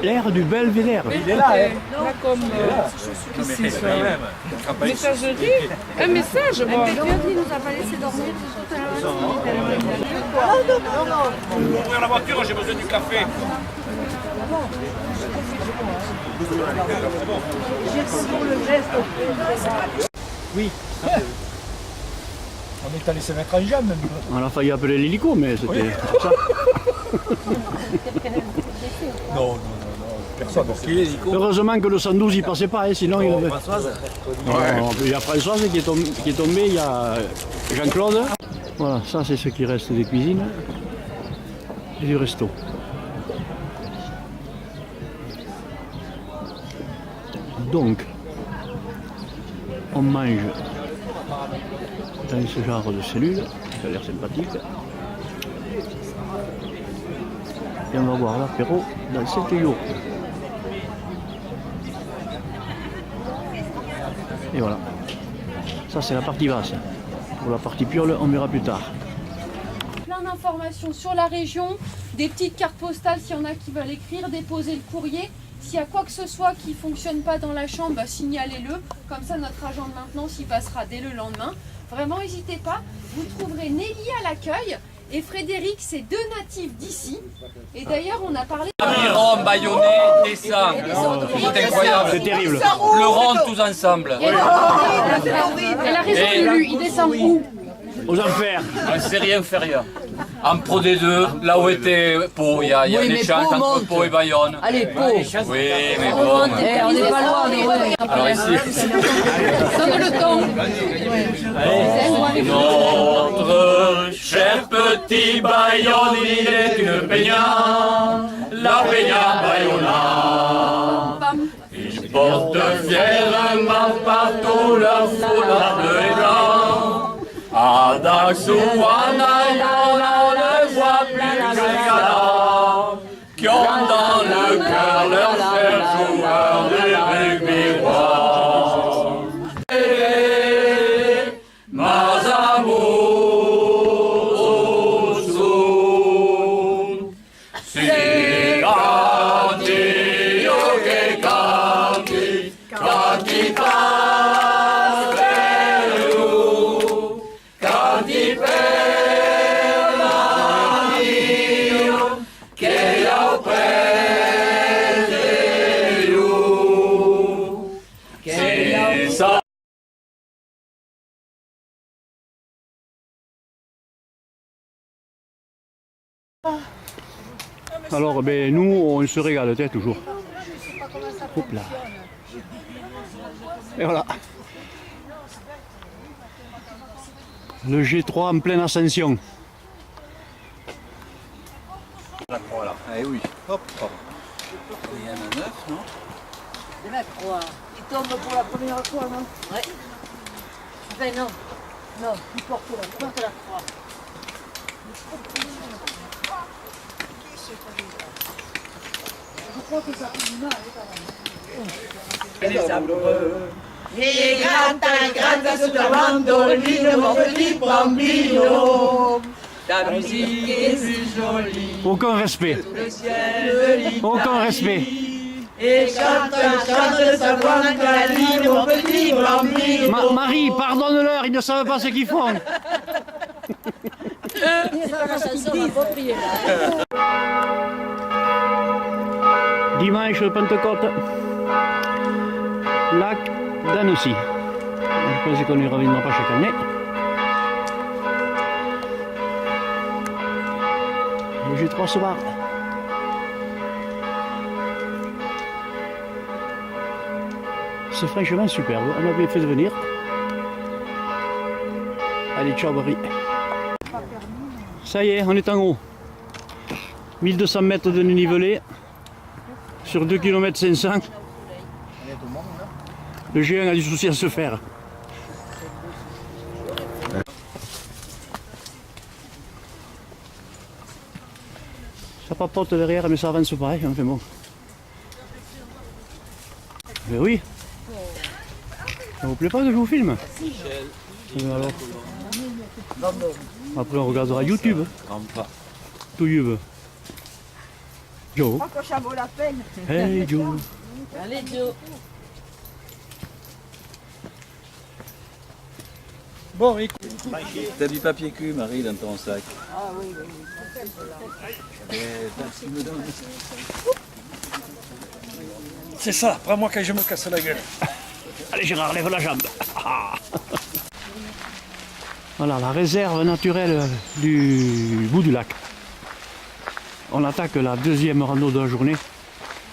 L'air du Belvédère. Il est là, hein. Là, comme ici, sur messagerie, un message. Bon. Il nous a pas laissé dormir tout à l'heure. Pour ouvrir la voiture, j'ai besoin du café. Oui. On est allé se mettre en jambe. On a failli appeler l'hélico, mais c'était pour ça. Non, personne. Heureusement que le 112 il passait pas, hein, sinon il avait. Il y a Françoise qui est tombé, il y a Jean-Claude. Voilà, ça c'est ce qui reste des cuisines et du resto. Donc, on mange dans ce genre de cellule, ça a l'air sympathique. Et on va boire l'apéro dans cette yacht. Et voilà. Ça c'est la partie basse. Pour la partie piole, on verra plus tard. Plein d'informations sur la région, des petites cartes postales s'il y en a qui veulent écrire, déposer le courrier. S'il y a quoi que ce soit qui ne fonctionne pas dans la chambre, bah, signalez-le. Comme ça, notre agent de maintenance y passera dès le lendemain. Vraiment, n'hésitez pas. Vous trouverez Nelly à l'accueil et Frédéric, c'est deux natifs d'ici. Et d'ailleurs, on a parlé... Rome, Bayonnais, descend. C'est incroyable. C'est terrible. Pleurons tous ensemble. Elle a raison, Lulu. Il descend où? Aux enfers. En série inférieure. En Pro D2, là où était Pau, il y a un échange entre Pau et Bayonne. Allez, Pau. Oui, mais bon. On n'est pas loin, mais ouais. Alors ici. Donne le ton. Notre cher petit Bayonne, il est une peña, la peña Bayonna. Ils portent fièrement partout leur foulard bleu et blanc. À Daxouana, on ne voit plus que les galas qui ont dans le cœur leur cher joueur de rugby roi. Alors, ben, nous, on se régale, toujours. Hop là. Et voilà. Le G3 en pleine ascension. La croix là. Eh oui. Hop, hop. Il y en a 9, non? C'est la croix. Il tombe pour la première fois, non? Ouais. Ben non. Non, il porte la croix. Je crois que ça fait du mal, Les amoureux, les grandes sous ta mandoline, mon petit bambino. Ta musique est plus jolie. Aucun respect. Le ciel Aucun respect. Et chante sa voix câline, mon petit bambino. Marie, pardonne-leur, ils ne savent pas ce qu'ils font. C'est pas la chanson appropriée là. Dimanche de Pentecôte, lac d'Annecy. Je pense qu'on n'y reviendra pas chaque année. Le G3 se barre. C'est franchement superbe. On avait fait venir. Allez, ciao Marie. Ça y est, on est en haut. 1200 mètres de dénivelé. Sur 2 km 500, le géant a du souci à se faire. Ça papote derrière, mais ça avance pas, hein, enfin bon. Mais oui. Ça vous plaît pas que je vous filme? Alors. Après on regardera YouTube. YouTube. Joe. Quand ça vaut la peine. Hey Joe. Allez, Joe. Bon, écoute. T'as du papier cul, Marie, dans ton sac. Ah oui, oui. C'est ça, prends-moi quand je me casse la gueule. Allez Gérard, lève la jambe. Ah. Voilà, la réserve naturelle du bout du lac. On attaque la deuxième rando de la journée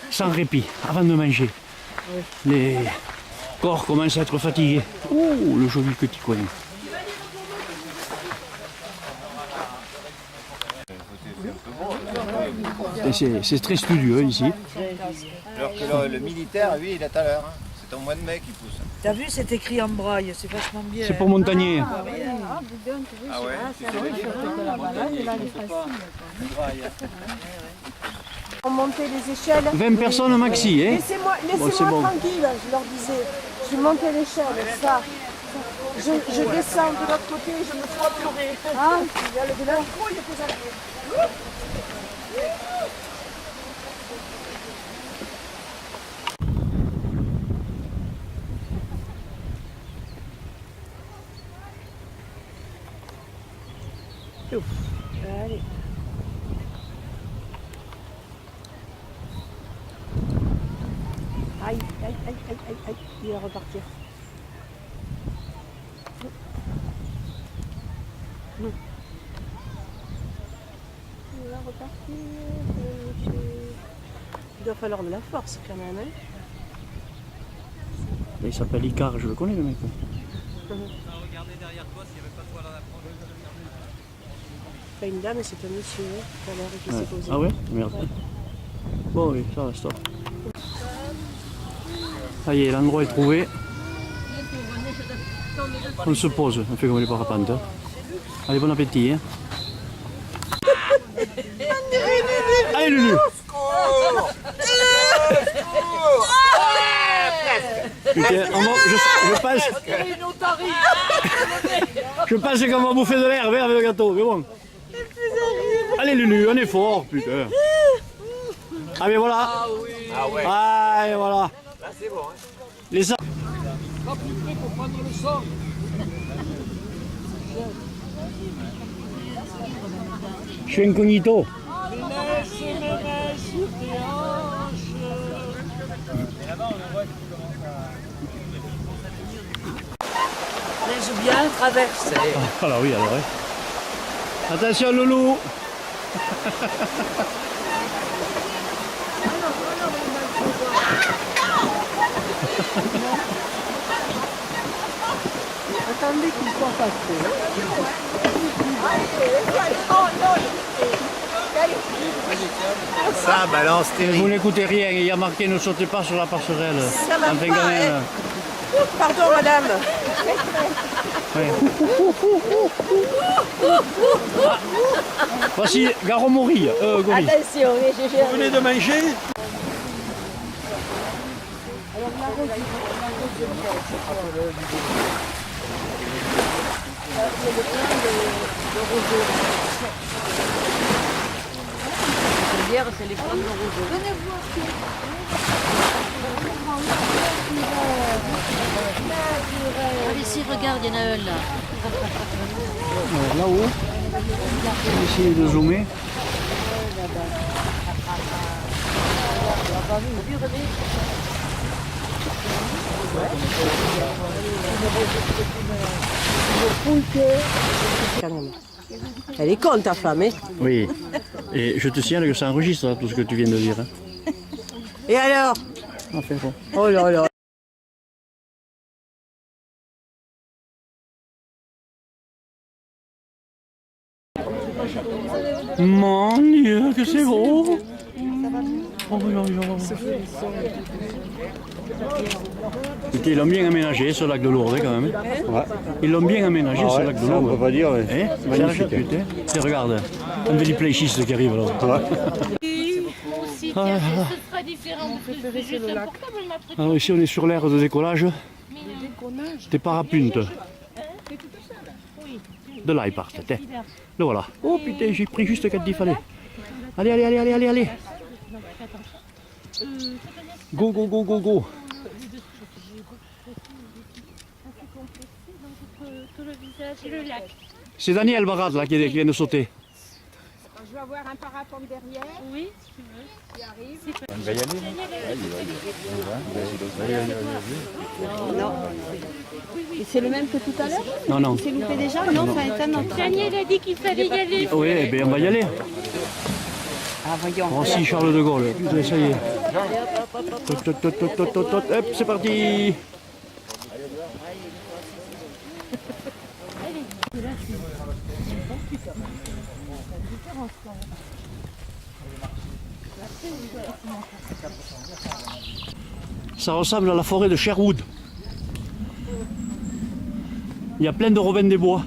sans répit, avant de manger. Les corps commencent à être fatigués. Oh, le joli petit coin. Et c'est très studieux ici. Alors que le militaire, lui, il est à l'heure. Hein. C'est au mois de mai qu'il pousse. T'as vu, c'est écrit en braille, c'est vachement bien. C'est pour montagnier. Ah ouais. On montait les échelles. 20 personnes maxi, hein. Laissez-moi Bon, c'est bon. tranquille, je leur disais. Je montais l'échelle, ça. Je descends de l'autre côté et je me fais pleurer. Ah, il y a le de la couille que j'avais. Allez. Aïe, aïe, aïe, aïe, aïe, aïe, il va repartir. Non. Il va repartir. Il doit falloir de la force quand même. Hein. Il s'appelle Icar, je le connais le mec. Pas une dame, c'est un monsieur tout à l'heure qui s'est posé. Ah ouais? Merde. Bon oui, ça va, stop. Ça y est, l'endroit est trouvé. On se pose, on fait comme les parapentes. Hein. Allez, bon appétit. Hein. Allez Lulu! Putain, je pense qu'on va bouffer de l'herbe avec le gâteau, mais bon. Allez Lulu, un effort, putain. Ah mais voilà. Ah ouais. Ah et voilà. Là, c'est bon. Hein. Les a... Je suis incognito. Laisse bien traverser. Voilà, oui, alors. Hein. Attention, Loulou. Attendez qu'il soit passé. Ça balance Vous terrible. n'écoutez rien, il y a marqué ne sautez pas sur la passerelle. Ça va Enfin, pas, quand même. Pardon, madame. Ouais. Ah. Voici Garomori. Goli. Attention, j'ai Vous venez de manger? Hier, c'est les pommes de roseau. Allez, ici, regarde, il y en a un là. Là-haut, je vais essayer de zoomer. Elle est con ta femme, hein? Oui. Et je te signale que ça enregistre tout ce que tu viens de dire. Hein. Et alors? Enfin, bon. Oh là là. Mon Dieu, que c'est beau! Oh là là. Écoutez, ils l'ont bien aménagé ce lac de Lourdes quand même. Ouais. Ils l'ont bien aménagé ce lac de Lourdes. On peut pas dire. Ouais. Magnifique. Tiens, regarde, un délipléchiste qui arrive là. Aussi, tiens, ce sera différent. C'est juste un portable, ma petite. Alors ici on est sur l'aire de décollage des parapentes. De là ils partent. Tiens. Le voilà. Oh putain, j'ai pris juste quand il fallait. Allez, allez, allez, allez, allez, allez. Go, go, go, go, go. Tout le visage et le lac. C'est Daniel Barad là qui vient de sauter. Je vais avoir un parapente derrière. Oui, si tu veux. Qui arrive. On va y aller. Non. Et c'est le même que tout à l'heure? Non, non. C'est loupé déjà? Non, ça est un autre. Daniel a dit qu'il fallait y aller. Oui, eh bien on va y aller. Ah, voyons. Voici Charles de Gaulle. Putain, ça y est. Hop, c'est parti. Ça ressemble à la forêt de Sherwood. Il y a plein de robins des bois.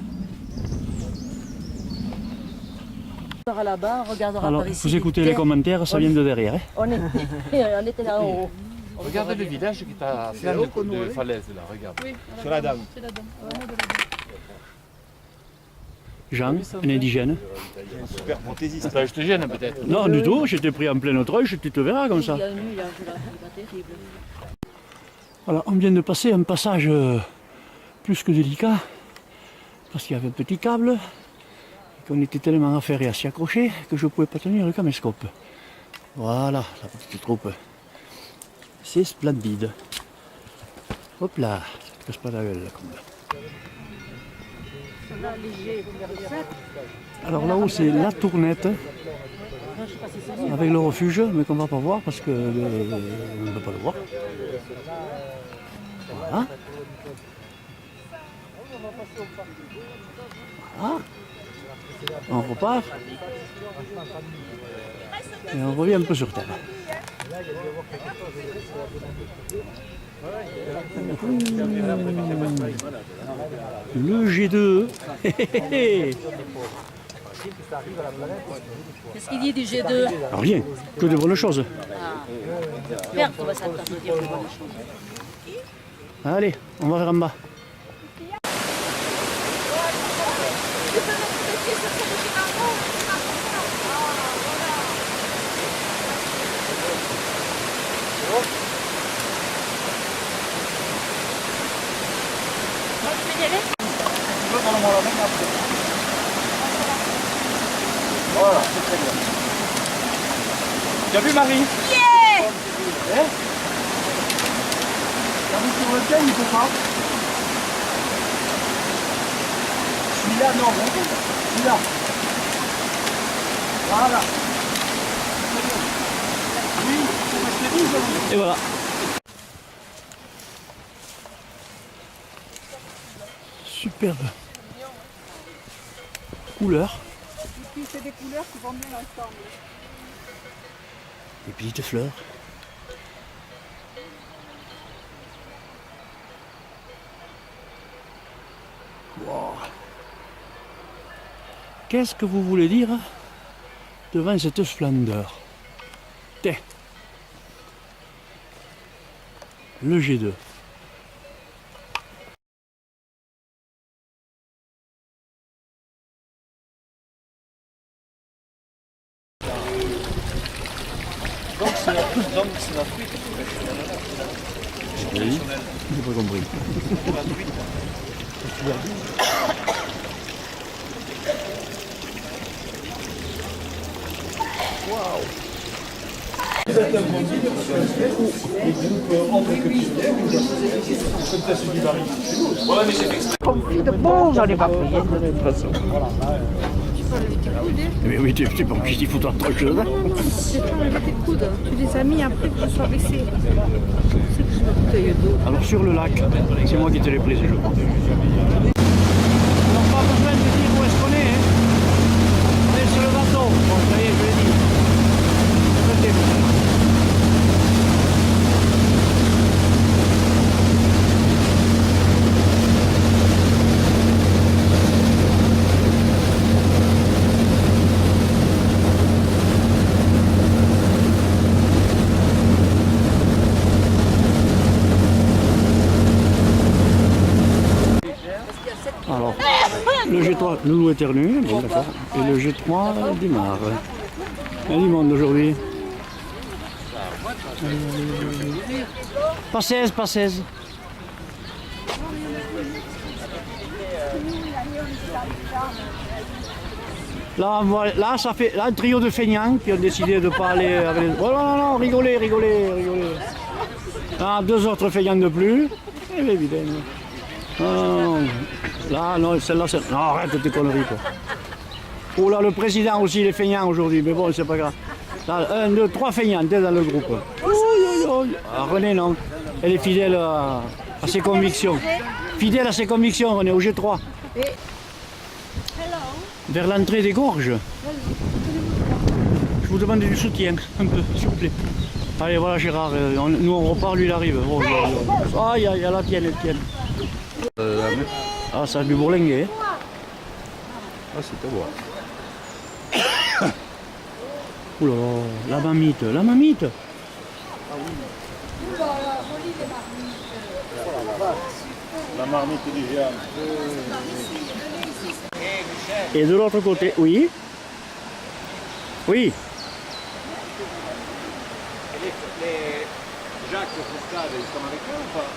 Là-bas, on regardera Alors, par ici. vous écoutez les commentaires, ça vient de derrière. Hein. On était là en haut. Regardez le village qui est à flanc de falaise là, regarde. Sur la dame. Jean, un indigène. Super fantaisiste. Ça, je te gêne peut-être. Non, du tout, j'étais pris en pleine treuil, tu te verras comme ça. Il y a une nuit, là, c'est pas terrible. Voilà, on vient de passer un passage plus que délicat, parce qu'il y avait un petit câble, et qu'on était tellement affairés à s'y accrocher que je ne pouvais pas tenir le caméscope. Voilà, la petite troupe. C'est splendide. Hop là, ça te casse pas la gueule là, comme là. Alors là-haut c'est la tournette, avec le refuge, mais qu'on ne va pas voir parce qu'on ne peut pas le voir. Voilà. Voilà. On repart. Et on revient un peu sur terre. Le G2. Qu'est-ce qu'il dit du G2? Rien, que de bonnes choses. Merde, on va s'attendre de dire de bonnes choses. Allez, on va vers en bas. Voilà, c'est très bien. Tu as vu Marie? Yeah! T'as vu sur le thème, il faut pas. Celui-là, non, celui-là. Voilà. Oui, c'est parce que Et voilà. Superbe couleur. Et puis c'est des couleurs qui vont bien ensemble. Des petites fleurs. Wow. Qu'est-ce que vous voulez dire devant cette splendeur? Tiens. Le G2. Donc c'est la truite que tu pêches. Oui, j'ai pas compris. Bon, j'en ai pas pris de toute façon. Mais oui, tu es pas obligé d'y foutre autre chose. J'ai pas enlevé tes coudes. Tu les as mis après que tu sois baissé. Alors sur le lac, c'est moi qui te l'ai pris, je crois. Alors pas besoin de dire où est-ce qu'on est. Hein. On est sur le bateau. Bon, ça y est, je l'ai dit. Alors, le G3, Loulou éternue, bon d'accord, et le G3 démarre. Il y a du monde aujourd'hui. Pas 16, pas 16. Là, là, ça fait là, un trio de feignants qui ont décidé de ne pas aller avec les... Oh non, non, rigolez, rigolez, rigolez. Là, 2 autres feignants de plus. Eh bien, évidemment. Non, là, non, celle-là, c'est... Non, arrête tes conneries, quoi. Oh là, le président aussi, il est feignant aujourd'hui, mais bon, c'est pas grave. Là, 1, 2, 3 feignants, t'es dans le groupe. Ah, René, non. Elle est fidèle à ses convictions. Fidèle à ses convictions, René, au G3. Vers l'entrée des gorges. Je vous demande du soutien, un peu, s'il vous plaît. Allez, voilà Gérard, nous on repart, lui il arrive. Oh, ah, il y a la tienne, la tienne. Ah, ça a du bourlinguer. Ah, c'était beau. Oula, la mamite, la mamite. La marmite du géant. Et de l'autre côté, oui. Oui. Les Jacques Fourcade, ils sont avec eux ou pas?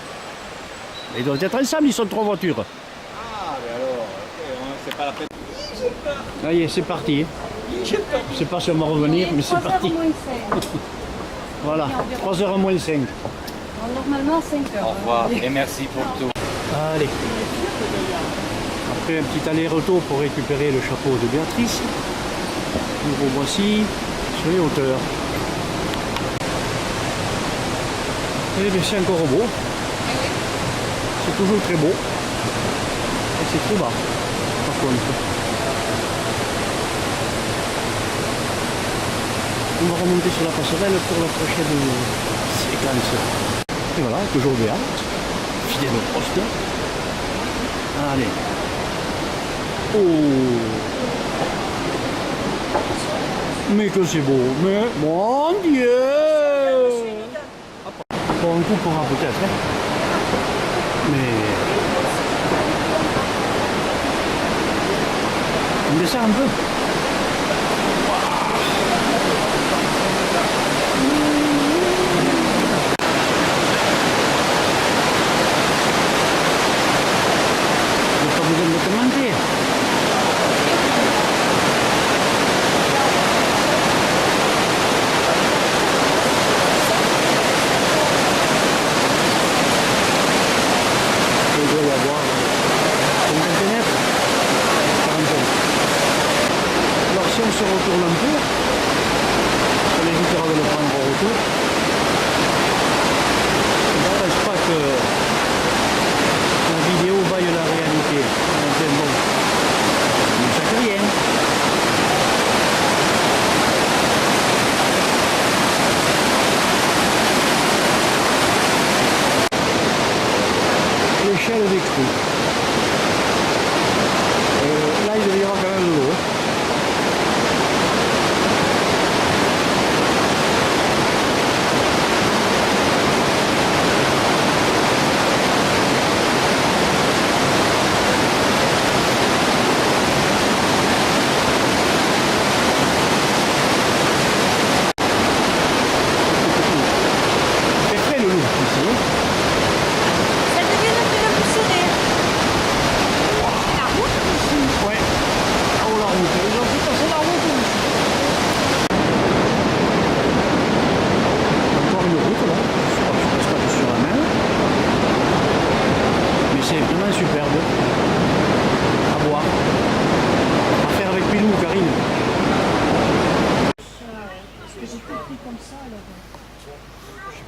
Ils doivent être ensemble, ils sont 3 voitures. Ah, mais alors, c'est pas la peine. Ça y est, c'est parti. Je sais pas si on va revenir, mais c'est parti. Voilà, 3h moins 5. Normalement, 5 heures. Au revoir et merci pour tout. Allez. Après un petit aller-retour pour récupérer le chapeau de Béatrice, nous revoici sur les hauteurs. Et bien c'est encore beau. C'est toujours très beau. Et c'est trop bas, par contre. On va remonter sur la passerelle pour la prochaine séquence. Et voilà, toujours Béat, fidèle au poste. Allez. Oh. Mais que c'est beau, mais mon Dieu. Bon, on coupera peut-être, hein. Mais on descend un peu. Se retourne un peu, ça évitera de le prendre au retour. Il ne reste pas que la vidéo vaille la réalité. Enfin bon, mais ça fait rien. L'échelle des crues. Là il devrait y avoir quand même de l'eau.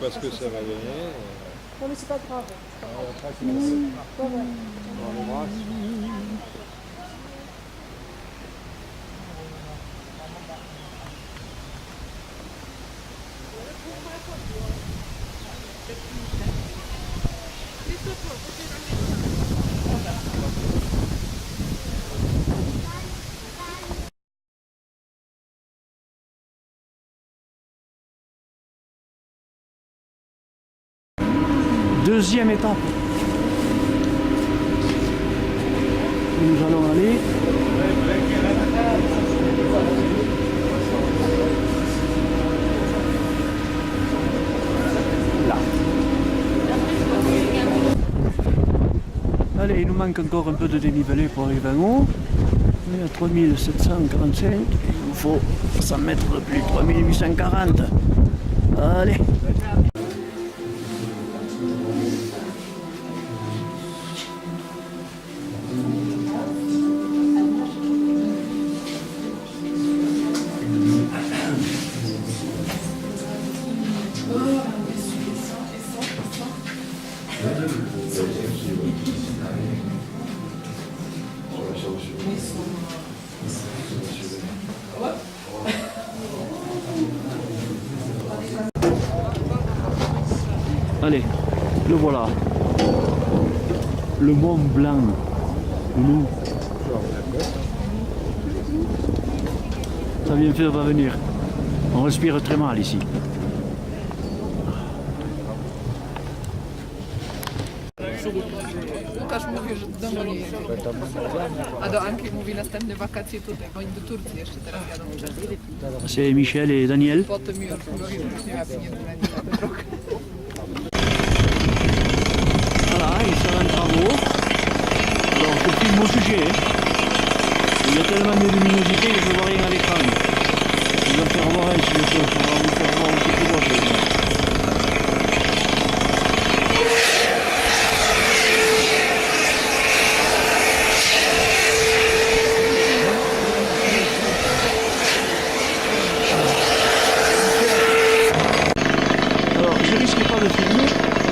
Parce que ça va donner. Non mais c'est pas grave. Deuxième étape. Nous allons aller Allez, il nous manque encore un peu de dénivelé pour arriver en haut. On est à 3745 et il nous faut 100 mètres de plus, 3840. Allez. Allez, le voilà. Le Mont Blanc. Nous. Ça vient faire va venir. On respire très mal ici. Łukasz mówił, że do domu nie jedzie. A do Anki mówi następne wakacje tutaj, bo oni do Turcji jeszcze teraz jadą przez. C'est Michel et Daniel. Potem już mówili, że nie ma pieniędzy na ten rok. Voilà, ils sont en travaux. Alors je filme mon sujet. Il y a tellement de luminosité que je ne vois rien à l'écran. Je vais faire voir si je peux vous faire voir ce que je vois. Alors je risque pas de filmer,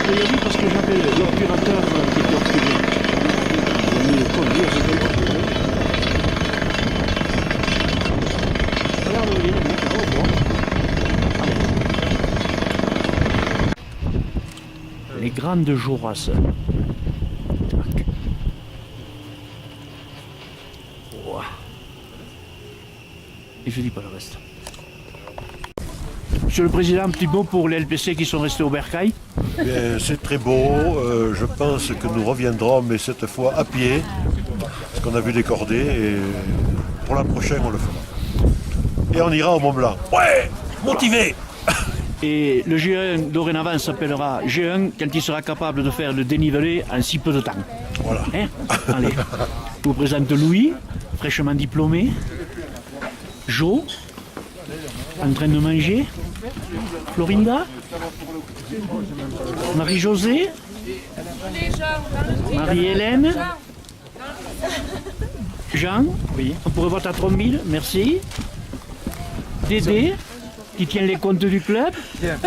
je l'ai dit parce que j'appelle l'obturateur qui est obturé. Les grandes Jorasses. Et je dis pas le reste. Monsieur le Président, un petit mot pour les LPC qui sont restés au bercail. C'est très beau, je pense que nous reviendrons, mais cette fois à pied, parce qu'on a vu des cordées, et pour la prochaine on le fera. Et on ira au Mont Blanc. Ouais, motivé. Et le G1 dorénavant s'appellera G1 quand il sera capable de faire le dénivelé en si peu de temps. Voilà. Hein? Allez, je vous présente Louis, fraîchement diplômé, Jo, en train de manger, Florinda, Marie-Josée, Marie-Hélène, Jean, oui. On pourrait voir ta trombine, merci. Dédé, qui tient les comptes du club,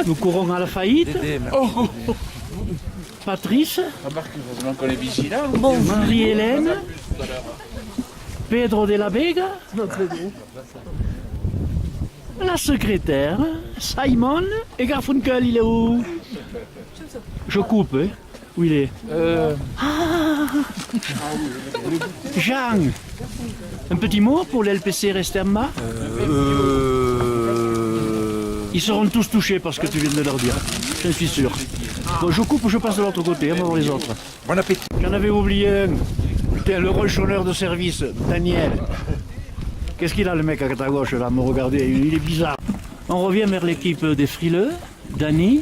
nous courons à la faillite. Oh. Patrice, Marie-Hélène, Pedro de la Vega, la secrétaire, Simon et Garfunkel, il est où? Je coupe, hein? Où il est? Ah. Jean, un petit mot pour l'LPC resté en bas? Ils seront tous touchés par ce que tu viens de leur dire, j'en suis sûr. Bon, je coupe, je passe de l'autre côté, on va voir les autres. Bon appétit. J'en avais oublié un. C'était le ronchonneur de service, Daniel. Qu'est-ce qu'il a le mec à ta gauche là, me regarder, il est bizarre. On revient vers l'équipe des frileux, Dani,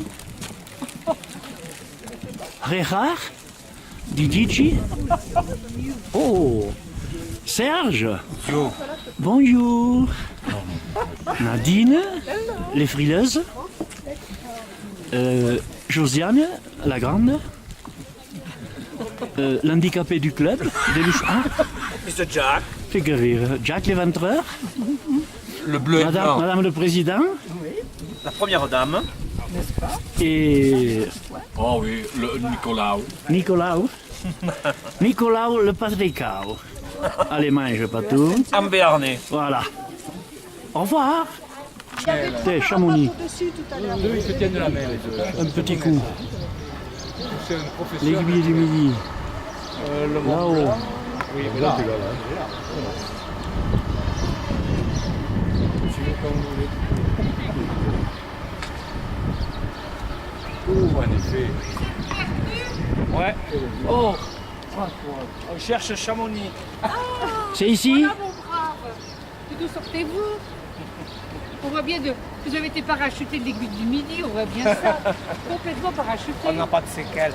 Rérard, Didici, oh, Serge, bonjour, Nadine, les frileuses, Josiane, la grande, l'handicapé du club, Mr. Jack. Fait que rire. Jack l'éventreur, Le bleu et blanc. Madame le Président, La première dame. et Oh oui, le Nicolas. Nicolas le Patricao. Allez, mange pas tout. En béarnais. Voilà. Au revoir. T'es Chamonix. Deux, ils se tiennent de la main, les deux. Un petit coup. C'est un professeur. L'aiguille du midi. Le Mont Là-haut. Blanc. Oui, mais là. Oh, en effet. Ouais. Oh, on cherche Chamonix. C'est ici? Voilà, mon brave. D'où sortez-vous? On voit bien de... Vous avez été parachuté de l'aiguille du midi, on voit bien ça. Complètement parachuté. On n'a pas de séquelles.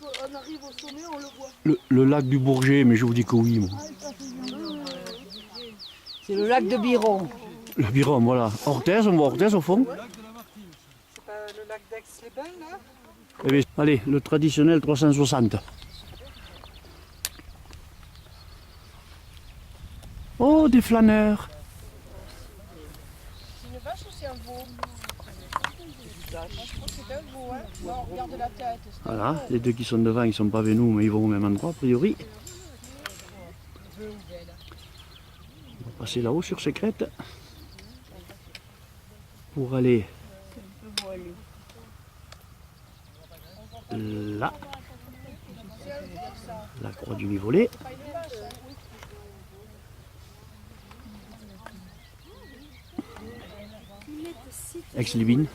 on arrive au sommet, on le voit. Le lac du Bourget, mais je vous dis que oui, moi. C'est le lac de Biron. Le Biron, voilà. Orthez, on voit Orthez au fond. C'est pas le lac d'Aix-les-Bains, là? Eh bien, allez, le traditionnel 360. Oh, des flâneurs. C'est une vache ou c'est un veau? Je crois que c'est un veau, hein. Non, regarde la tête. Voilà, les deux qui sont devant, ils ne sont pas venus, mais ils vont au même endroit, a priori. On va passer là-haut sur ces crêtes pour aller là, la croix du Nivolet. Aix-les-Bains.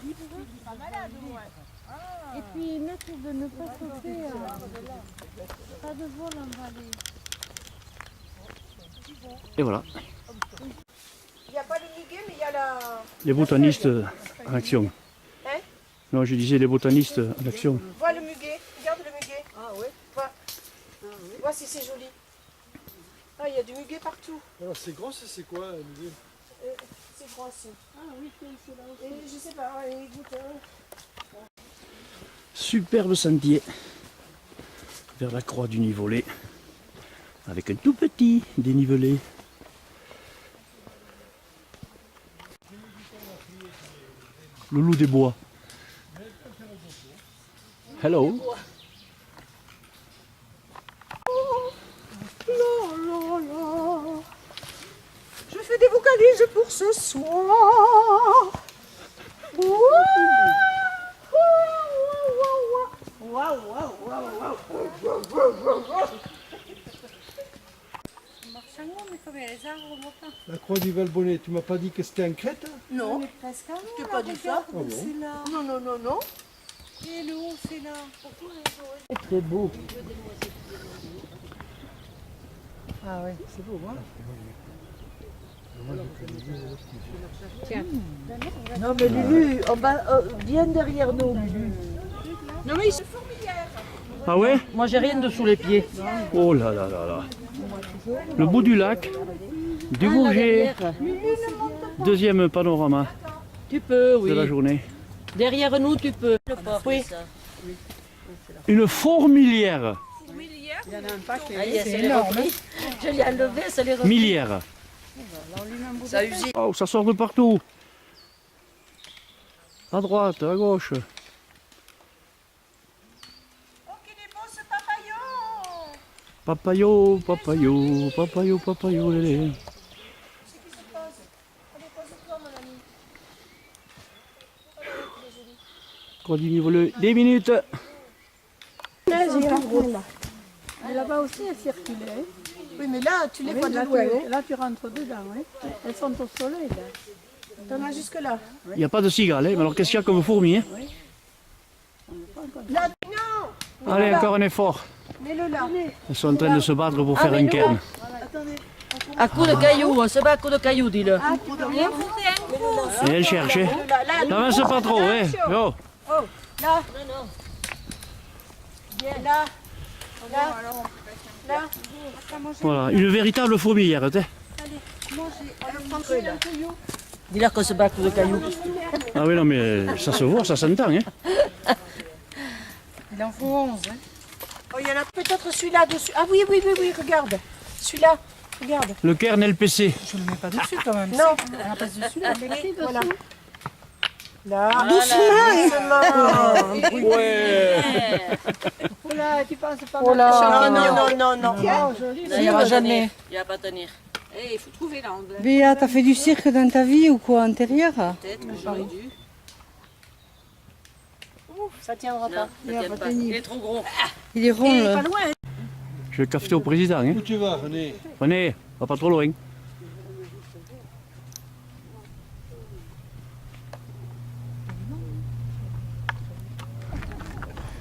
Et puis mettre de ne pas sauter, pas de vol en vallée. Et voilà, Il n'y a pas le muguet, mais il y a la... les botanistes en action. Hein? Non, je disais les botanistes en action. Vois le muguet, regarde le muguet. Ah oui. Vois si c'est joli. Ah, il y a du muguet partout. Alors c'est gros, c'est quoi le muguet? C'est grand aussi. Ah oui, c'est là aussi. Et je sais pas, écoute. Superbe sentier vers la croix du Nivolet avec un tout petit dénivelé. Le loup des bois. Hello. Je fais des vocalises pour ce soir. La croix du Valbonnet, tu m'as pas dit que c'était en Crète? Non, je t'ai pas dit ça. Ah bon? Non, non, non, non. Et le haut, c'est là. C'est très beau. Ah oui, c'est beau, hein? Non mais Lulu, viens derrière nous, Lulu. Non, mais c'est fourmilière. Ah ouais? Moi j'ai rien dessous les pieds. Oh là là là là. Le bout du lac, du Bourget, deuxième panorama Tu peux, de la oui. journée. Derrière nous, tu peux. Oui. Une fourmilière. Il y en a un paquet. Ah, yes, c'est énorme. Je l'ai enlevé, ça les repris. Millière. Ça usine. Oh, ça sort de partout. À droite, à gauche. Oh, qu'il est beau ce papayo. Papayo, papayo, papayo, papayo, lélé. C'est qui se pose? Allez, pose-toi, mon ami. Croix du Nivolet, 10 minutes. Et là-bas aussi, elles circulaient. Oui, mais là, tu les vois de loin. Là, tu rentres dedans, hein. Elles sont au soleil, là. T'en as jusque-là. Il n'y a pas de cigales, hein. Mais alors qu'est-ce qu'il y a comme fourmis, hein? Là, non. Allez, encore un effort. Mets-le là. Elles sont en train de se battre pour faire un cairn. Attendez. À coups de cailloux, on se bat à coups de cailloux, dis-le. Et elle cherche, hein. N'avance pas trop, hein. Oh. Oh, là. Bien, là. Là. Là. Voilà, une véritable fourmilière, tu sais. Dis-leur qu'on se bat à coups de cailloux. Ah oui, non, mais ça se voit, ça s'entend, hein. Il en faut 11, hein. Oh, il y en a peut-être celui-là dessus. Ah oui, oui, oui, oui, regarde. Celui-là, regarde. Le cairn LPC. Je le mets pas dessus quand même. Non. On la passe dessus. Voilà. Là. Doucement. Ouais. Oula, tu penses pas Oh là. Non, non, non, non. Ça ira jamais. Il va pas tenir. Il faut trouver l'angle. Béa, t'as fait du cirque dans ta vie ou quoi, antérieure? Peut-être que j'aurais dû. Ça tiendra pas. Ça tient pas. Il est trop gros. Il est rond, là. Pas loin. Je vais cafeter au président, hein. Où tu vas, René? René, va pas trop loin.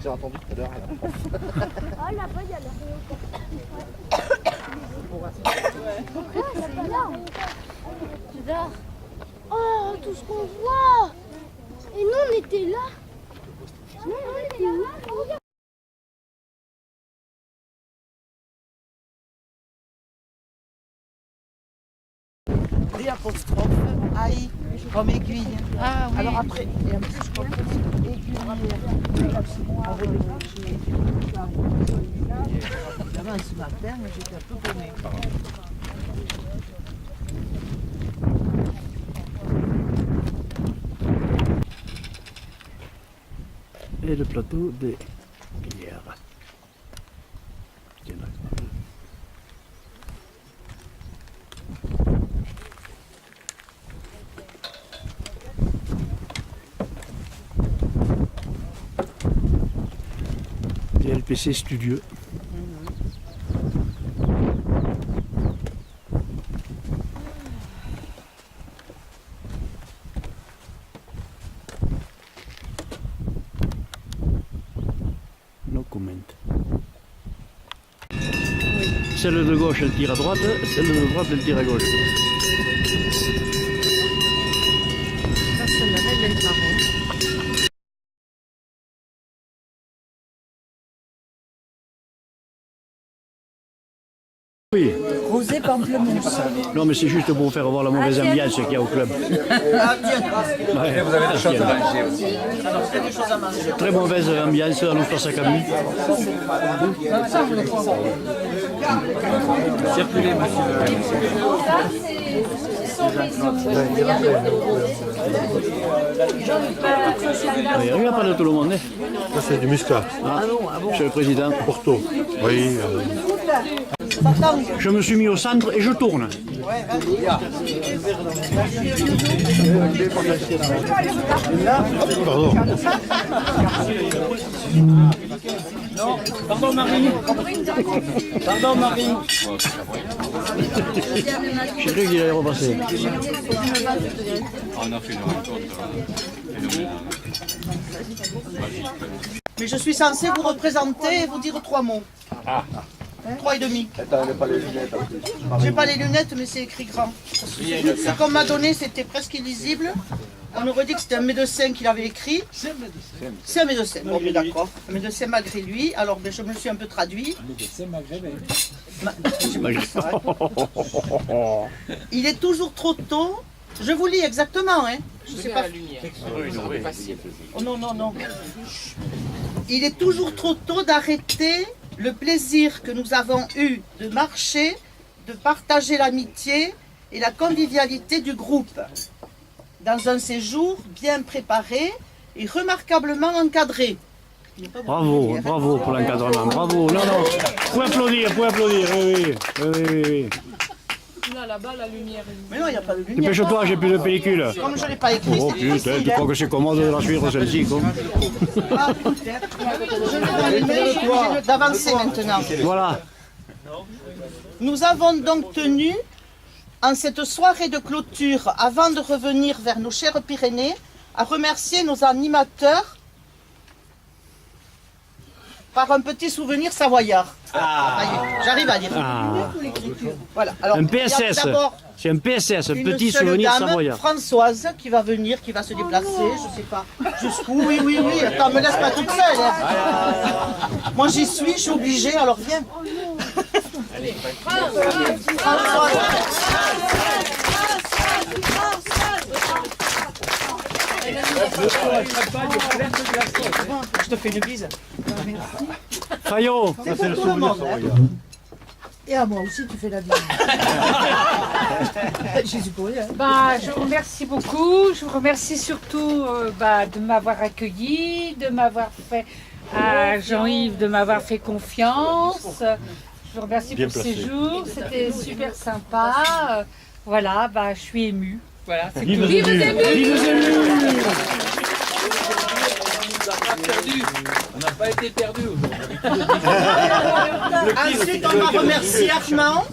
J'ai entendu tout à l'heure. Ah, là-bas, il y a le Oh, tout ce qu'on voit! Et nous, on était là! Non, on était là! apostrophe, aïe, comme aiguille. Ah oui. Alors après, et après je crois que c'est aiguillère. Évidemment, ce matin, j'étais un peu paumée. Et le plateau des bières. DLPC studieux. No comment. Celle de gauche elle tire à droite, celle de droite elle tire à gauche. Ça, c'est la belle marron. Oui. Rosé pamplemousse. Non mais c'est juste pour faire voir la mauvaise ambiance qu'il y a au club. Ah, tiens. Ouais. Vous avez des choses à manger aussi. Alors, c'est des choses à manger. Très mauvaise ambiance à l'Ouflas Academy. Circulez, monsieur. Il n'y a pas de tout le monde. Hein. Ça c'est du muscat. Ah, monsieur le président. Porto. Oui. Je me suis mis au centre et je tourne. Pardon. Non, pardon Marie. Pardon Marie. J'ai cru qu'il allait repasser. On a fait une rencontre phénoménale. Mais je suis censée vous représenter et vous dire 3 mots. Ah. 3 et demi. Attends, j'ai pas les lunettes en plus. J'ai pas les lunettes, mais c'est écrit grand. Ce qu'on m'a donné, c'était presque illisible. On aurait dit que c'était un médecin qui l'avait écrit. C'est un médecin. Bon, mais d'accord. Un médecin malgré lui. Alors, ben, je me suis un peu traduit. Un médecin malgré lui. Il est toujours trop tôt. Je vous lis exactement, hein. Je sais pas. Oh non, non, non. Il est toujours trop tôt d'arrêter le plaisir que nous avons eu de marcher, de partager l'amitié et la convivialité du groupe, dans un séjour bien préparé et remarquablement encadré. Bravo, bravo pour l'encadrement, bravo. Non, non, faut applaudir, oui, oui, oui, oui. Là, là-bas, la lumière. Mais non, il n'y a pas de lumière. Dépêche-toi, j'ai plus de pellicule. Comme je ne l'ai pas écrit, Oh c'est putain, difficile, tu crois que c'est commode de la suivre celle-ci, quoi. Ah, peut-être. Je vais dans les mails, j'ai obligé d'avancer maintenant. Voilà. Nous avons donc tenu, en cette soirée de clôture, avant de revenir vers nos chères Pyrénées, à remercier nos animateurs par un petit souvenir savoyard. J'arrive à dire. Voilà. Alors, Un il y a PSS. d'abord C'est un PSS, un une petit seule souvenir dame, savoyard. Françoise, qui va venir, qui va se déplacer, je sais pas jusqu'où. Oui, oui, oui. Attends, me laisse pas toute seule. Hein. Moi, j'y suis, je suis obligée, alors viens. Françoise. Je te fais une bise. Fayot. Ça, c'est le souvenir savoyard. Et à moi aussi, tu fais la bise. Jésus pour rien. Bah, je vous remercie beaucoup. Je vous remercie surtout de m'avoir accueilli, de m'avoir fait, à Jean-Yves, de m'avoir fait confiance. Je vous remercie Bien pour ce placé. séjour. C'était super sympa. Voilà, bah, je suis émue. Voilà, c'est Vive tout. les élus. Vive les élus. On n'a pas été perdus aujourd'hui. Ensuite, on va remercier Armand.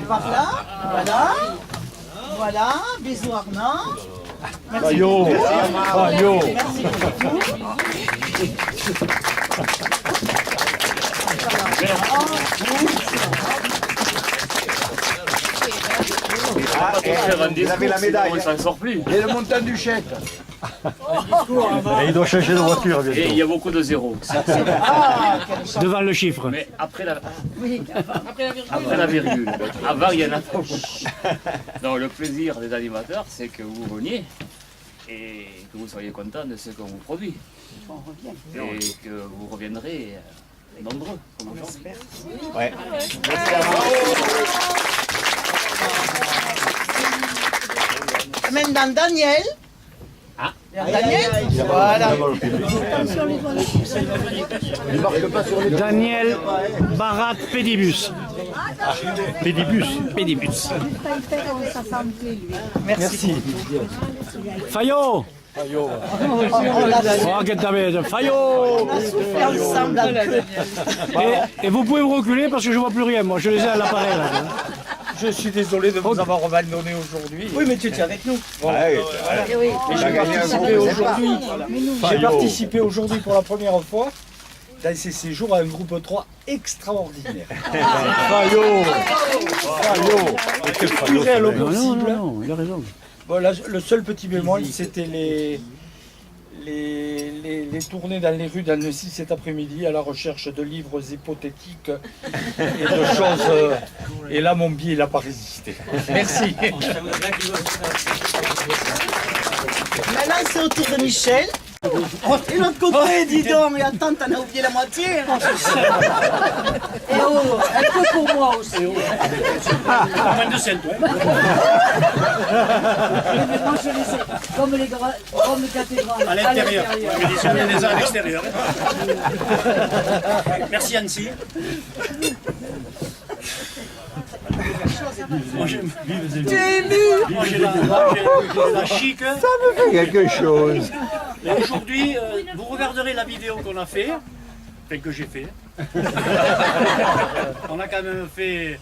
Par là. Voilà. Voilà. Bisous Armand. Merci. Fayot. Fayot. Merci beaucoup. Vous avez la médaille. On s'en sort plus. Et le montant du chèque. Et il doit changer de voiture bientôt. Et il y a beaucoup de zéros. Devant le chiffre. Mais après la virgule. Avant, il y en a pas. Donc le plaisir des animateurs, c'est que vous veniez et que vous soyez contents de ce qu'on vous produit. Et que vous reviendrez nombreux, comme aujourd'hui. Ouais. Maintenant, Daniel. Ah. Daniel. Voilà. Daniel Barat Pédibus. Pédibus. Pédibus. Merci. Fayot. Oh, que t'avais. Fayot. Et vous pouvez vous reculer parce que je vois plus rien. Moi, je les ai à l'appareil là. Je suis désolé de vous avoir abandonné aujourd'hui. Oui, mais tu étais avec nous. J'ai participé aujourd'hui pour la première fois dans ces séjours à un groupe 3 extraordinaire. Fayot. Culturel au possible. Non, il a raison. Voilà, le seul petit bémol, c'était les tournées dans les rues d'Annecy cet après-midi à la recherche de livres hypothétiques et de choses. Et là, mon billet, il n'a pas résisté. Merci. Maintenant, c'est au tour de Michel. Et l'autre côté, dis donc, mais attends, t'en as oublié la moitié. Et oh, un peu pour moi aussi. Moins de 7, ouais. Mais moi, je les ai comme les grandes cathédrales. À l'intérieur. Mais les uns les uns à l'extérieur. Merci Annecy. Moi j'aime. T'es ému. Moi j'ai la chic. Ça me fait quelque chose. Et aujourd'hui, vous regarderez la vidéo qu'on a fait, enfin que j'ai fait. On a quand même fait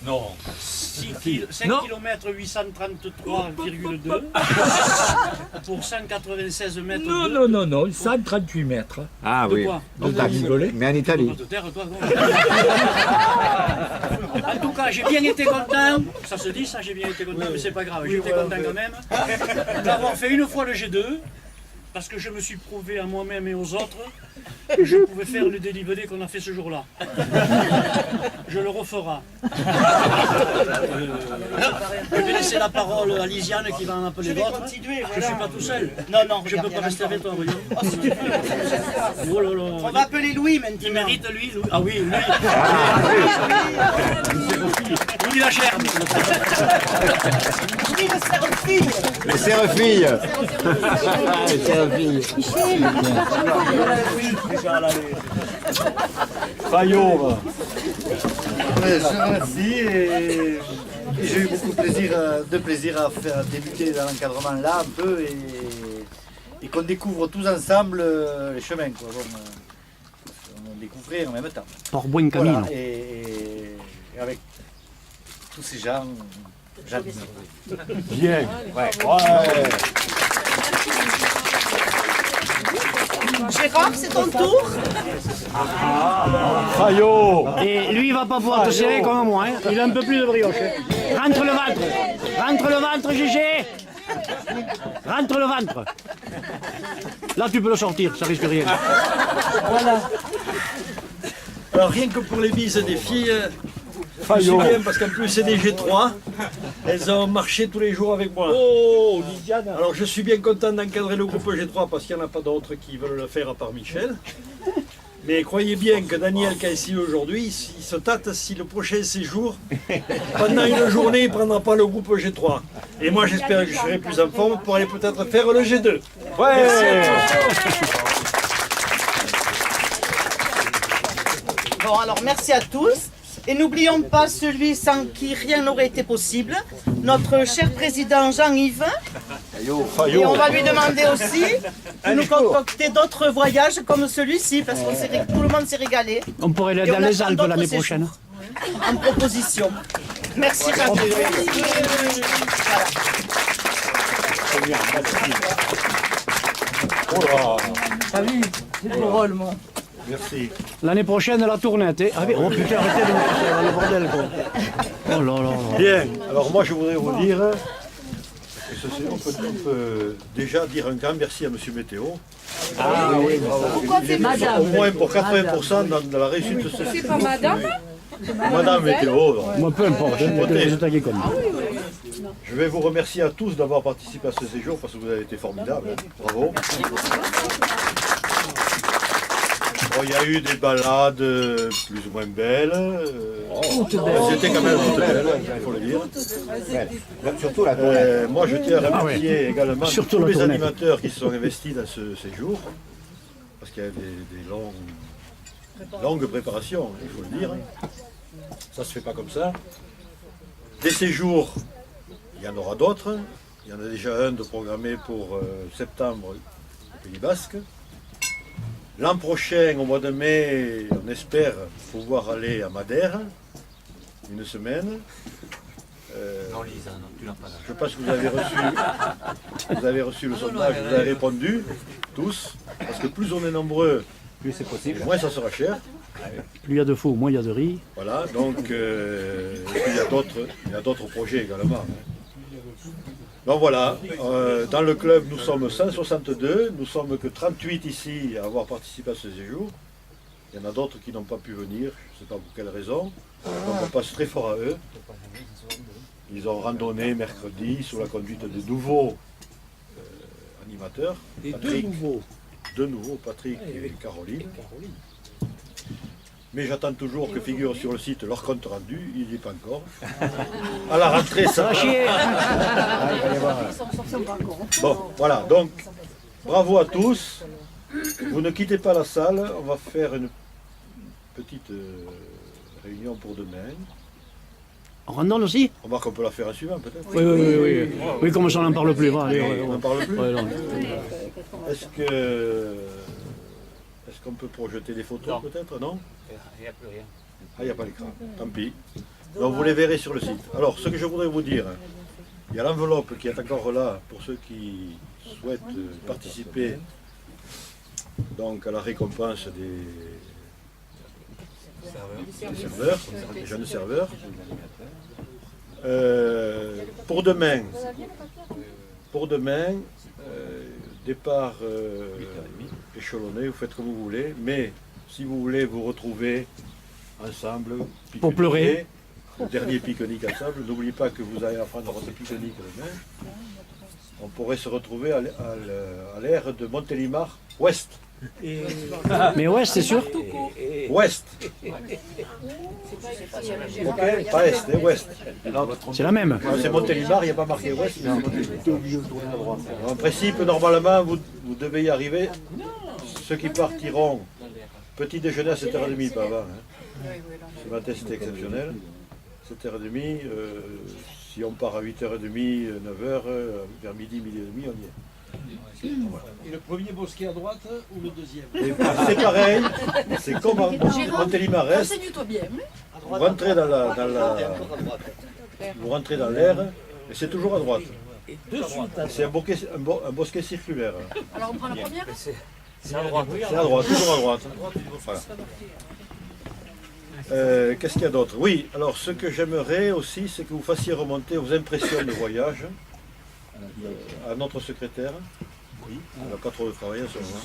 5 km 833,2 pour 196 mètres. Non, 138 mètres. Ah De oui. quoi? T'as rigolé. Mais en Italie. De terre, toi, en tout cas, j'ai bien été content. Ça se dit, ça, j'ai bien été content, mais c'est pas grave. J'ai été content quand même d'avoir fait une fois le G2, parce que je me suis prouvé à moi-même et aux autres que je pouvais faire le dénivelé qu'on a fait ce jour-là. Je le referai. Je vais laisser la parole à Lisiane qui va en appeler d'autres. Je ne suis pas tout seul. Non, je ne peux pas rester avec toi, voyons. Oh là là. On va appeler Louis maintenant. Il mérite, lui. Ah oui, Louis. Louis la germe. Louis le cerf-fille. Les serre-filles. Fayot. Je remercie et j'ai eu beaucoup de plaisir à faire débuter dans l'encadrement là un peu et qu'on découvre tous ensemble les chemins. Quoi. Bon, on découvrait en même temps. Por buen camino. Voilà, et avec tous ces gens, j'admire. Bien. Ouais. Gérard, c'est ton tour. Fayot. Et lui, il va pas pouvoir te serrer comme moi. Hein. Il a un peu plus de brioche. Hein. Rentre le ventre. Rentre le ventre, Gégé. Rentre le ventre. Là, tu peux le sortir, ça risque rien. Voilà. Alors rien que pour les bises des filles, je suis bien parce qu'en plus c'est des G3, elles ont marché tous les jours avec moi. Oh, Lisiane. Alors je suis bien content d'encadrer le groupe G3 parce qu'il n'y en a pas d'autres qui veulent le faire à part Michel. Mais croyez bien que Daniel qui est ici aujourd'hui, il se tâte si le prochain séjour, pendant une journée, il ne prendra pas le groupe G3. Et moi j'espère que je serai plus en forme pour aller peut-être faire le G2. Ouais. Bon, alors merci à tous. Et n'oublions pas celui sans qui rien n'aurait été possible, notre cher président Jean-Yves. Et on va lui demander aussi de nous concocter d'autres voyages comme celui-ci, parce que tout le monde s'est régalé. On pourrait aller dans les Alpes l'année prochaine. En proposition. Merci Jean-Yves. T'as vu, c'est mon rôle, moi. Merci. L'année prochaine, la tournette. Hein. Ah, oui. Oh putain, arrêtez de me faire le bordel, quoi. Oh là là. Bien, alors moi je voudrais vous dire que on peut déjà dire un grand merci à M. Météo. Ah oui, il est au moins pour 80% dans la réussite de ce C'est pas madame? Madame Météo. Moi, peu importe, le résultat qui compte. Je vais vous remercier à tous d'avoir participé à ce séjour parce que vous avez été formidables. Bravo. Bon, il y a eu des balades plus ou moins belles. C'était quand même toutes belles, il faut le dire. Surtout la tournée. Moi, je tiens à remercier également Surtout tous la les tournée. animateurs qui se sont investis dans ce séjour. Parce qu'il y a des longues préparations, il faut le dire. Ça ne se fait pas comme ça. Des séjours, il y en aura d'autres. Il y en a déjà un de programmé pour septembre au Pays Basque. L'an prochain, au mois de mai, on espère pouvoir aller à Madère, une semaine. Non, Lisa, non, tu l'as pas là. Je pense que vous avez reçu le sondage, vous avez répondu, tous, parce que plus on est nombreux, plus c'est possible, moins ça sera cher. Plus il y a de faux, moins il y a de riz. Voilà, donc et puis il y a d'autres projets également. Donc voilà, dans le club nous sommes 162, nous sommes que 38 ici à avoir participé à ce séjour. Il y en a d'autres qui n'ont pas pu venir, je ne sais pas pour quelle raison. Donc on passe très fort à eux. Ils ont randonné mercredi sous la conduite de nouveaux animateurs. Et Patrick, deux nouveaux. Deux nouveaux, Patrick et Caroline. Mais j'attends toujours que figure sur le site leur compte rendu, il n'y est pas encore. À la rentrée, ça va chier. Bon, voilà, donc, bravo à tous. Vous ne quittez pas la salle, on va faire une petite réunion pour demain. On randonne aussi? Remarque qu'on peut la faire un suivant, peut-être. Oui. Oui, comme ça, on n'en parle plus. Va, allez, On n'en parle plus. Ouais, non. Est-ce qu'on peut projeter des photos, peut-être, non? Il n'y a plus rien. Ah, il n'y a pas l'écran, tant pis. Donc vous les verrez sur le site. Alors, ce que je voudrais vous dire, il y a l'enveloppe qui est encore là pour ceux qui souhaitent participer donc, à la récompense des serveurs, des jeunes serveurs. Pour demain, départ échelonné, vous faites comme vous voulez, mais si vous voulez vous retrouver ensemble, Pour pleurer. Le dernier pique-nique ensemble, n'oubliez pas que vous allez apprendre votre pique-nique demain. On pourrait se retrouver à l'aire de Montélimar Ouest. Mais Ouest, c'est sûr? Ouest. Ok, pas Est, hein, Ouest. C'est la même. C'est Montélimar, il n'y a pas marqué Ouest. En principe, normalement, vous devez y arriver. Ceux qui partiront, petit déjeuner à 7h30, pas avant. Hein. Ce matin, c'était exceptionnel. 7h30, si on part à 8h30, 9h, vers midi, midi et demi, on y est. Voilà. Et le premier bosquet à droite ou le deuxième? C'est pareil, c'est comme à Montélimar Est. Renseigne-toi bien. Vous rentrez vous rentrez dans l'air, et c'est toujours à droite. C'est un bosquet circulaire. Alors on prend la première? C'est à droite. C'est à droite, toujours à droite. Voilà. Qu'est-ce qu'il y a d'autre? Oui, alors ce que j'aimerais aussi, c'est que vous fassiez remonter vos impressions de voyage à notre secrétaire. Oui. On n'a pas trop de travail sur moi.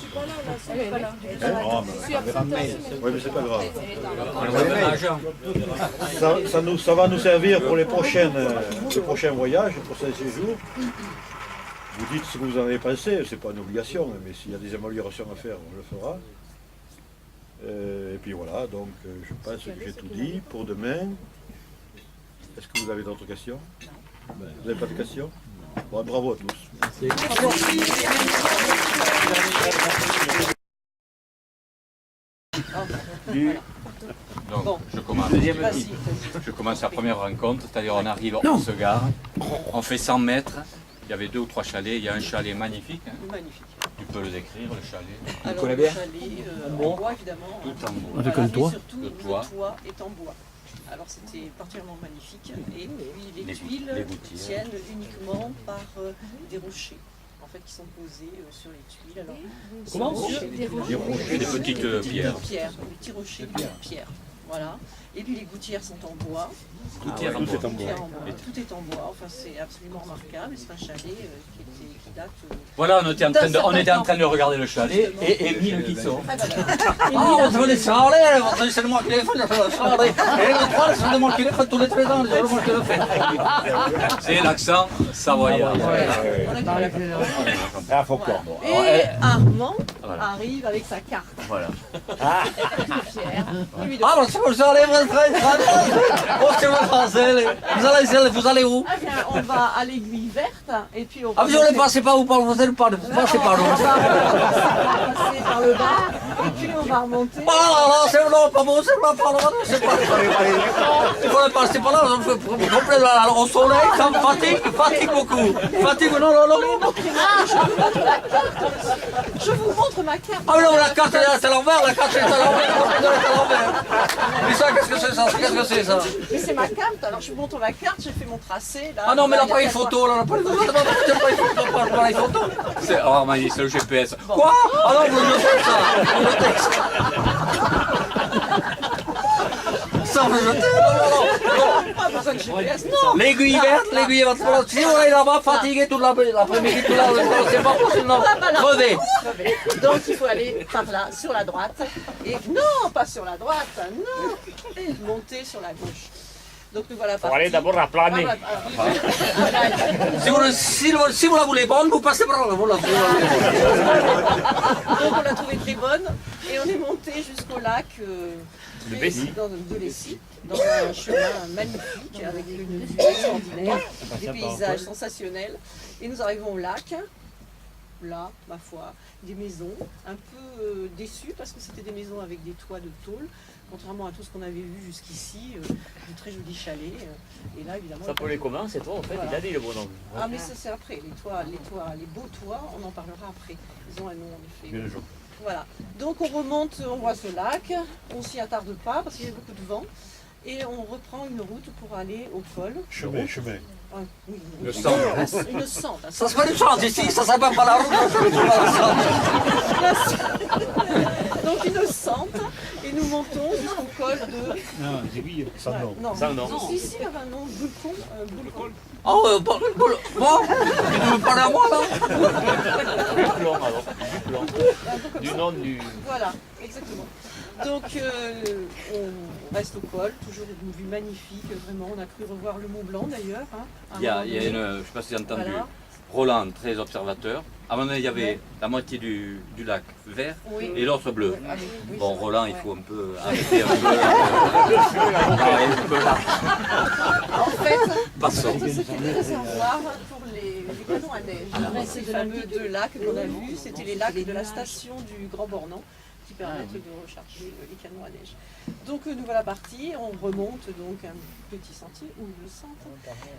Oui, mais c'est pas grave. Ça va nous servir pour les prochains voyages, les prochains séjours. Vous dites ce que vous en avez pensé, c'est pas une obligation, mais s'il y a des améliorations à faire, on le fera. Et puis voilà, donc je pense que j'ai tout dit pour demain. Est-ce que vous avez d'autres questions? Vous n'avez pas de questions? Bon, bravo à tous. Donc, je commence la première rencontre, c'est-à-dire on arrive, on se gare, on fait 100 mètres, il y avait 2 ou 3 chalets, il y a un chalet magnifique. Magnifique. Tu peux le décrire, le chalet. Alors, le chalet en bois, évidemment. Tout en bois. Avec un toit. Et surtout, le toit est en bois. Alors, c'était particulièrement magnifique. Et puis, les tuiles tiennent uniquement par des rochers, en fait, qui sont posés sur les tuiles. Alors, comment? Des rochers, des petites pierres. Des petits rochers de pierre. Voilà. Et puis les gouttières sont en bois. Gouttières en bois. Tout est en bois. Enfin, c'est absolument remarquable. C'est un chalet qui date. Voilà, on était en train de regarder le chalet et Émile qui sort. Ah, vous les chalets, c'est moi qui les fais, le chalet. Et les trois, c'est moi qui les fais tous les 13 ans, c'est moi qui le fais. C'est l'accent savoyard. Et Armand arrive avec sa carte. Voilà. Ah, c'est pour ça, les très oh, c'est mon français. Vous allez où? Eh bien, on va à l'aiguille verte et puis on va. Ah, vous ne passez pas où vous allez pas passer par On va passer par le bas et puis on va remonter. Oh là là, c'est non, pas bon, c'est pas par là, c'est pas. Il faut passer par là, on fait complet au soleil, ça me fatigue beaucoup. Fatigue, non. Je vous montre ma carte. Ah non, la carte elle est à l'envers, la carte elle est à l'envers. Mais ça, qu'est-ce que c'est ça? Qu'est-ce que c'est ça? Mais c'est ma carte, alors je vous montre ma carte, j'ai fait mon tracé. Là, ah non, mais là, pas une photo, là, pas une photo. C'est Armand, c'est le GPS. Quoi? Ah non, vous le faites ça, le texte. Ça, vous le jetez? Pas besoin de GPS, non. L'aiguille verte, si on est là-bas fatigué toute l'après-midi, c'est pas possible, non. Crevé. Donc il faut aller par là, sur la droite. Et non, pas sur la droite, non. Et monter sur la gauche. Donc nous voilà partis. Pour aller d'abord à planer. Si vous la voulez bonne, vous passez par là. Donc on l'a trouvée très bonne et on est monté jusqu'au lac de Lessy, dans un chemin magnifique avec une vue extraordinaire, des paysages sensationnels. Et nous arrivons au lac. Là, ma foi, des maisons, un peu déçues parce que c'était des maisons avec des toits de tôle, contrairement à tout ce qu'on avait vu jusqu'ici, de très jolis chalets. Et là, évidemment. Ça peut les comment, c'est toi en fait, voilà. Il a dit le bonhomme. Ah, mais ça c'est après, les beaux toits, on en parlera après. Ils ont un nom en effet. Voilà. Donc on remonte, on voit ce lac, on s'y attarde pas parce qu'il y a beaucoup de vent. Et on reprend une route pour aller au col. Chemin. Ah, oui, le centre. Une sente. Ça se fait du centre ici, ça s'appelle pas la route. Donc une sente, et nous montons jusqu'au col de... Non, c'est lui, sans nom. Non. Ici, il y avait un nom, Boulcon. Oh, bon, tu veux parler à moi là? Duclon alors, Duclon. Du nom du... Voilà, exactement. Donc on reste au col, toujours une vue magnifique, vraiment, on a cru revoir le Mont Blanc d'ailleurs. Hein, il y a une, je ne sais pas si vous avez entendu, voilà. Roland, très observateur. À un moment donné, il y avait la moitié du lac vert et l'autre bleu. Oui, bon, Roland, il faut un peu arrêter un peu là. En fait, passons. C'était des réservoirs pour les canons à neige. Ces fameux deux lacs qu'on a vus, c'était les lacs de la station du Grand Bornand qui permettent de recharger les canons à neige. Donc nous voilà partis, on remonte donc un petit sentier ou le centre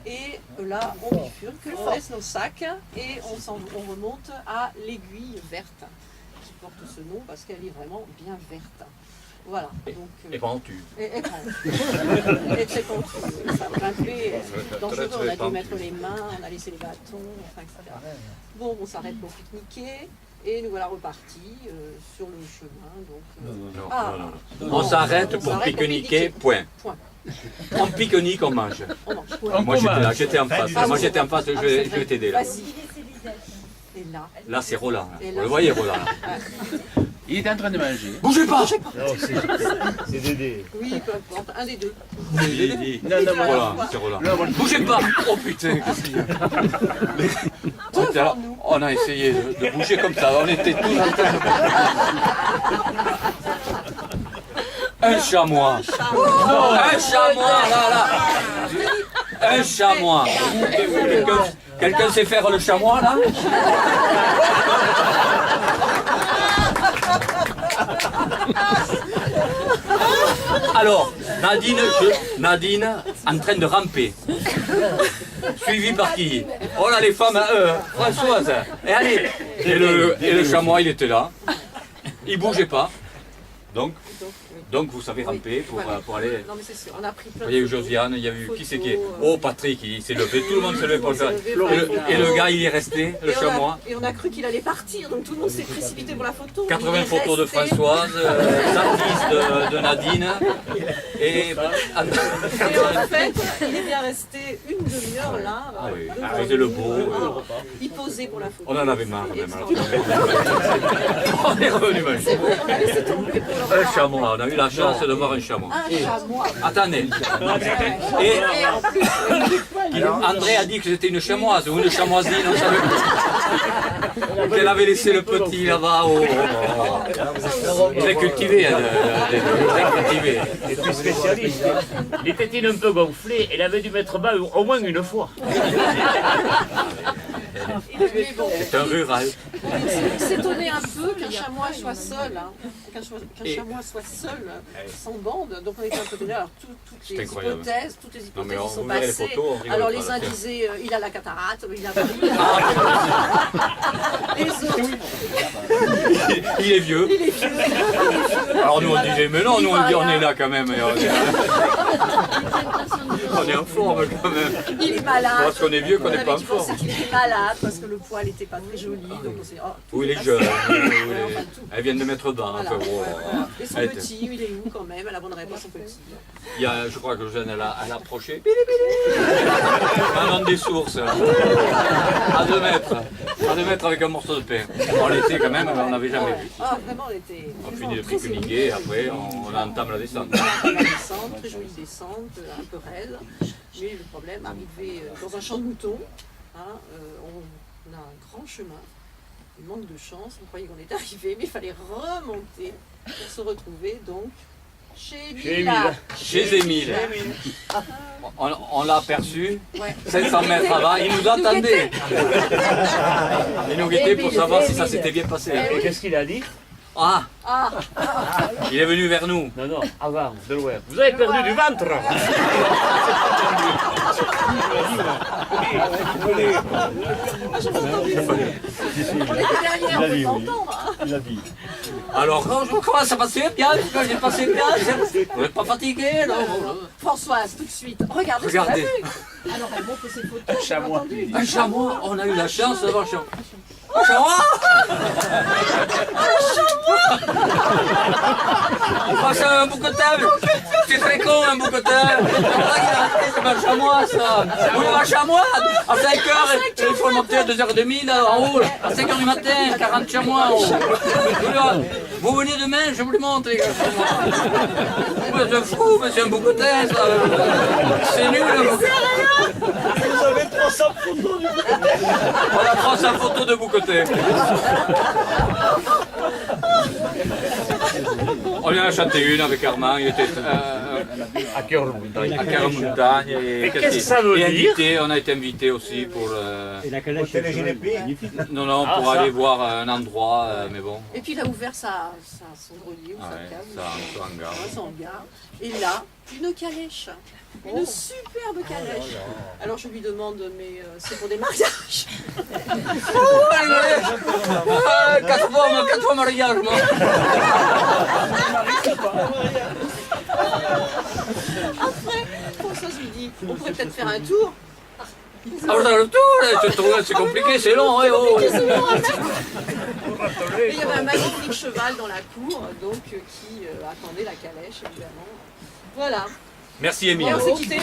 et là on bifurque, on laisse nos sacs et on remonte à l'aiguille verte qui porte ce nom parce qu'elle est vraiment bien verte. Voilà. Donc, et pentue. Et très pentue. Ça a grimpé, dangereux, on a dû mettre les mains, on a laissé les bâtons, enfin, etc. Bon, on s'arrête pour pique-niquer. Et nous voilà repartis sur le chemin. Donc, on s'arrête pour pique-niquer, point. On pique-nique, on mange. Moi j'étais en face. Moi j'étais en face, je vais t'aider là. Et là. Là c'est Roland. Vous le voyez Roland. Il était en train de manger. Bougez pas! Non, c'est Dédé. Oui, peu importe, un des deux. Dédé. Non, c'est Roland. Bougez pas! Oh putain, qu'est-ce qu'il y a? On a essayé de bouger comme ça, on était tous en train de... Un chamois! Un chamois, là! Un chamois! Quelqu'un sait faire le chamois, là? Alors, Nadine en train de ramper, suivie par qui? Oh là les femmes, Françoise, et allez. Et le chamois il était là, il bougeait pas, Donc vous savez ramper Voilà. pour aller... Non mais c'est sûr, on a pris plein Il y a eu de photos, Josiane, il y a eu qui c'est qui est... photos, Oh Patrick, il s'est levé, tout le monde s'est levé pour le faire. Et le gars il est resté, le chamois. Et on a cru qu'il allait partir, donc tout le monde s'est précipité pour la photo. 80 photos de Françoise, 110 de Nadine. Et en fait, il est bien resté une demi-heure là. Ah oui, devant c'était le nous. beau. Il posait pour la photo. On en avait marre même. Alors. On est revenu mal. C'est vrai, on a laissé tomber pour le Un chamois, on a eu la chance de voir un chamois. Un chamois. Attendez. Et André a dit que c'était une chamoise ou une chamoisine, on savait pas. Qu'elle avait laissé le petit là-bas très cultivé. Très cultivé. Et puis spécialiste. Les tétines un peu gonflées, elle avait dû mettre bas au moins une fois. C'est un rural. Il s'étonnait un peu qu'un chamois soit seul, hein. Qu'un chamois soit seul, sans bande. Donc on était un peu étonnés. Alors toutes les hypothèses y sont passées. Alors les uns disaient il a la cataracte, il a les autres. Il est vieux. Alors nous on disait mais non, nous on dit on est là quand même. On est en forme quand même. Il est malade. Parce qu'on est vieux, qu'on n'est pas en forme. On pensait qu'il était malade parce que le poil n'était pas très joli. Donc on s'est dit, ou il est jeune. Elle vient de mettre bas. Et son petit, il est où quand même? Elle abandonnerait pas son petit. Il y a, je crois que Jeanne elle a approché. Un des sources. À 2 mètres. À 2 mètres avec un morceau de pain. On l'était quand même, on n'avait jamais vu. Ah vraiment, on était. On finit de pique-niquer et après on entame la descente. La descente, très jolie descente, un peu raide. Mais le problème, arrivé dans un champ de moutons, hein, on a un grand chemin. Il manque de chance, on croyait qu'on était arrivé, mais il fallait remonter pour se retrouver donc chez Mila. Chez Émile. On l'a aperçu, 700 mètres avant, il nous attendait. Il nous guettait pour savoir si ça s'était bien passé. Et qu'est-ce qu'il a dit? Ah, il est venu vers nous. Non, non, avant, de loin. Vous avez perdu du ventre. Il a dit. Alors, comment ça passait bien? J'ai passé bien, vous n'êtes pas fatigué, non? Françoise, tout de suite, regardez. Alors elle montre ses photos. Un chamois. Un chamois, on a eu la chance d'avoir un chamois. Un chamois! Un chamois! Oh, c'est un bouquetin! C'est très con, un bouquetin! C'est pas un chamois, ça! Oui, un chamois! À 5h, il faut monter à 2h30 là, en haut, à 5h du matin, 40 chamois en haut. Vous venez demain, je vous les montre, les gars. Vous êtes fou, mais c'est un bouquetin, ça! C'est nul! Vous avez 300 photos du bouquetin! On a 300 photos de bouquetin. On en a chanté une avec Armand, il était à Cœur-Montagne. À Cœur-Montagne. Et qu'est-ce que ça veut dire? On a été invité aussi pour Et la calèche est magnifique. Non, pour aller voir un endroit, mais bon. Et puis il a ouvert son grenier ou sa cave. Son hangar. Et là, une calèche. Une superbe calèche. Alors je lui demande, mais c'est pour des mariages? 4 fois mariage, moi. Après, Françoise lui dit, on pourrait peut-être faire un tour. Alors dans le tour, c'est compliqué, c'est long. Et il y avait un magnifique cheval dans la cour, donc qui attendait la calèche, évidemment. Voilà. Merci Émile. Et on s'est quitté.